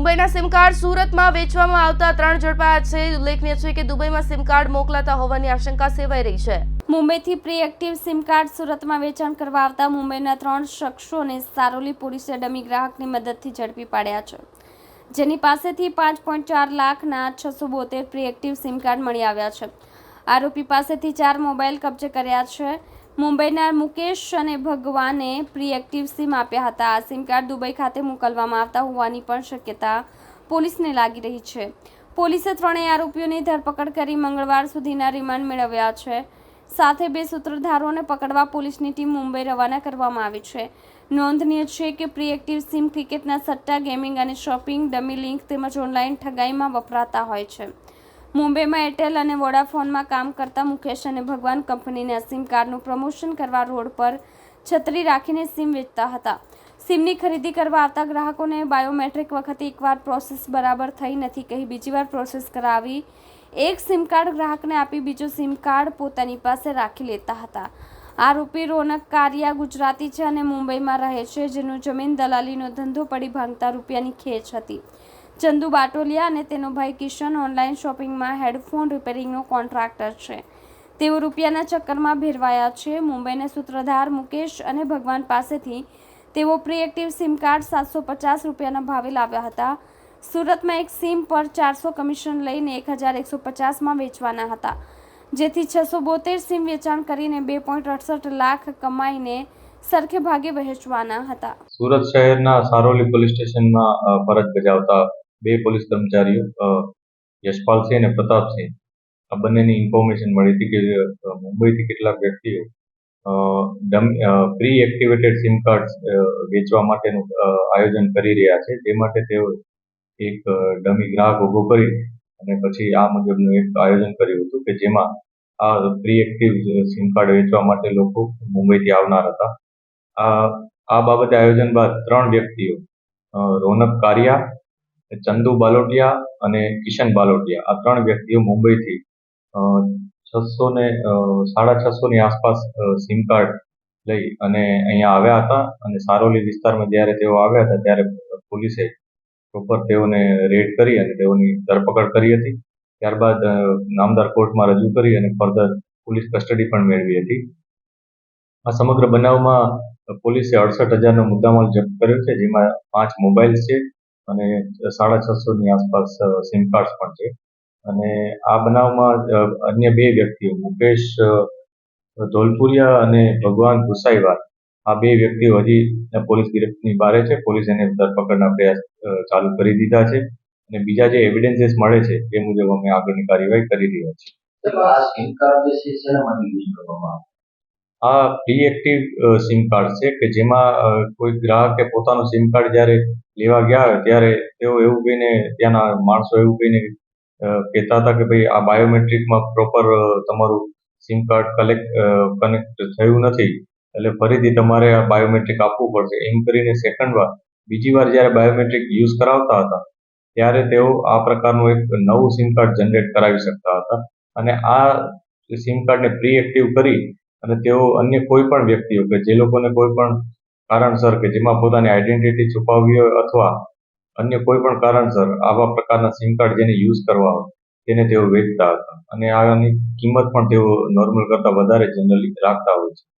દુબઈના sim card સુરતમાં વેચવામાં આવતા 3 ઝડપાયા છે। ઉલ્લેખનીય છે કે દુબઈમાં સિમ કાર્ડ મોકલાતા હોવાની આશંકા સેવાઈ રહી છે। મુંબઈથી પ્રી-એક્ટિવ સિમ કાર્ડ સુરતમાં વેચાણ કરવા આવતા મુંબઈના 3 શખ્સોને સારોલી પોલીસે ડમી ગ્રાહકની મદદથી ઝડપી પાડ્યા છે, જેની પાસેથી 5.4 લાખના 672 પ્રી-એક્ટિવ સિમ કાર્ડ મળી આવ્યા છે। આરોપી પાસેથી 4 મોબાઈલ કબજે કર્યા છે। મુંબઈના મુકેશ અને ભગવાને પ્રી-એક્ટિવ સિમ આપ્યા હતા। આ સિમ કાર્ડ દુબઈ ખાતે મોકલવામાં આવતા હોવાની પણ શક્યતા પોલીસને લાગી રહી છે। પોલીસે ત્રણેય આરોપીઓની ધરપકડ કરી મંગળવાર સુધીના રિમાન્ડ મેળવ્યા છે। સાથે 2 સૂત્રધારોને પકડવા પોલીસની ટીમ મુંબઈ રવાના કરવામાં આવી છે। નોંધનીય છે કે પ્રી-એક્ટિવ સિમ ક્રિકેટના સટ્ટા, ગેમિંગ અને શોપિંગ, ડમી લિંક તેમજ ઓનલાઈન ઠગાઈમાં વપરાતા હોય છે। મુંબઈમાં એરટેલ અને વોડાફોનમાં કામ કરતા મુકેશ અને ભગવાન કંપનીના સિમ કાર્ડનું પ્રમોશન કરવા રોડ પર છત્રી રાખીને સિમ વેચતા હતા। સિમની ખરીદી કરવા આવતા ગ્રાહકોને બાયોમેટ્રિક વખતે એકવાર પ્રોસેસ બરાબર થઈ નથી કહી બીજી વાર પ્રોસેસ કરાવી એક સિમ કાર્ડ ગ્રાહકને આપી બીજો સિમ કાર્ડ પોતાની પાસે રાખી લેતા હતા। આરોપી રોનક કારિયા ગુજરાતી છે અને મુંબઈમાં રહે છે, જેનો જમીન દલાલીનો ધંધો પડી ભાંગતા રૂપિયાની ખેંચ હતી। ચંદુ બાટોલિયા અને તેનો ભાઈ કિશન ઓનલાઈન શોપિંગમાં હેડફોન રિપેરિંગનો કોન્ટ્રાક્ટર છે। તેઓ રૂપિયાના ચક્કરમાં ભેરવાયા છે। મુંબઈના સૂત્રધાર મુકેશ અને ભગવાન પાસેથી તેઓ પ્રી-એક્ટિવ સિમ કાર્ડ 750 રૂપિયાના ભાવે લાવ્યા હતા। સુરતમાં એક સિમ પર 400 કમિશન લઈને 1150માં વેચવાના હતા, જેથી 672 સિમ વેચાણ કરીને 2.68 લાખ કમાઈને સરખે ભાગે વહેંચવાના હતા। સુરત શહેરના સારોલી પોલીસ સ્ટેશનમાં ફરજ બજાવતા 2 પોલીસ કર્મચારીઓ યશપાલસિંહ અને પ્રતાપસિંહ, આ બંનેની ઇન્ફોર્મેશન મળી હતી કે મુંબઈથી કેટલાક વ્યક્તિઓ પ્રી એક્ટિવેટેડ સિમ કાર્ડ વેચવા માટેનું આયોજન કરી રહ્યા છે। તે માટે તેઓ એક ડમી ગ્રાહક ઉભો કરી અને પછી આ મુજબનું એક આયોજન કર્યું હતું કે જેમાં આ પ્રી એક્ટિવ સિમ કાર્ડ વેચવા માટે લોકો મુંબઈથી આવનાર હતા। આ બાબતે આયોજન બાદ 3 વ્યક્તિઓ રોનક કારિયા, ચંદુ બાલોટિયા અને કિશન બાલોટિયા, આ 3 વ્યક્તિઓ મુંબઈથી 600 ની આસપાસ સિમ કાર્ડ લઈ અને અહીંયા આવ્યા હતા અને સારોલી વિસ્તારમાં જ્યારે તેઓ આવ્યા હતા ત્યારે પોલીસે પ્રોપર તેઓને રેડ કરી અને તેઓની ધરપકડ કરી હતી। ત્યારબાદ નામદાર કોર્ટમાં રજૂ કરી અને ફર્ધર પોલીસ કસ્ટડી પણ મેળવી હતી। આ સમગ્ર બનાવમાં પોલીસે 68,000નો મુદ્દામાલ જપ્ત કર્યો છે, જેમાં 5 મોબાઈલ્સ છે અને 650 ની આસપાસ સિમ કાર્ડ્સ પણ છે। અને આ બનાવમાં અન્ય 2 વ્યક્તિઓ મુકેશ ધોલપુરિયા અને ભગવાન ગુસાઈવાર, આ 2 વ્યક્તિઓ હજી પોલીસ ગિરફ્તની બહાર છે। પોલીસ એને ધરપકડના પ્રયાસ ચાલુ કરી દીધા છે અને બીજા જે એવિડન્સીસ મળે છે તે મુજબ અમે આગળની કાર્યવાહી કરી રહ્યા છીએ। આ પ્રી એક્ટિવ સિમ કાર્ડ છે કે જેમાં કોઈ ગ્રાહકે પોતાનું સિમ કાર્ડ જ્યારે લેવા ગયા હોય ત્યારે તેઓ એવું કહીને, ત્યાંના માણસો એવું કહીને કહેતા હતા કે ભાઈ આ બાયોમેટ્રિકમાં પ્રોપર તમારું સિમ કાર્ડ કનેક્ટ થયું નથી, એટલે ફરીથી તમારે આ બાયોમેટ્રિક આપવું પડશે, એમ કરીને સેકન્ડ વાર બીજી વાર જ્યારે બાયોમેટ્રિક યુઝ કરાવતા હતા ત્યારે તેઓ આ પ્રકારનું એક નવું સિમ કાર્ડ જનરેટ કરાવી શકતા હતા અને આ સિમ કાર્ડને પ્રી એક્ટિવ કરી અને તેઓ અન્ય કોઈ પણ વ્યક્તિઓ કે જે લોકોને કોઈ પણ કારણસર કે જેમાં પોતાની આઈડેન્ટિટી છુપાવવી હોય અથવા અન્ય કોઈ પણ કારણસર આવા પ્રકારના સિમ કાર્ડ જેને યુઝ કરવા હોય તેને તેઓ વેચતા હતા અને આની કિંમત પણ તેઓ નોર્મલ કરતાં વધારે જનરલી રાખતા હોય છે।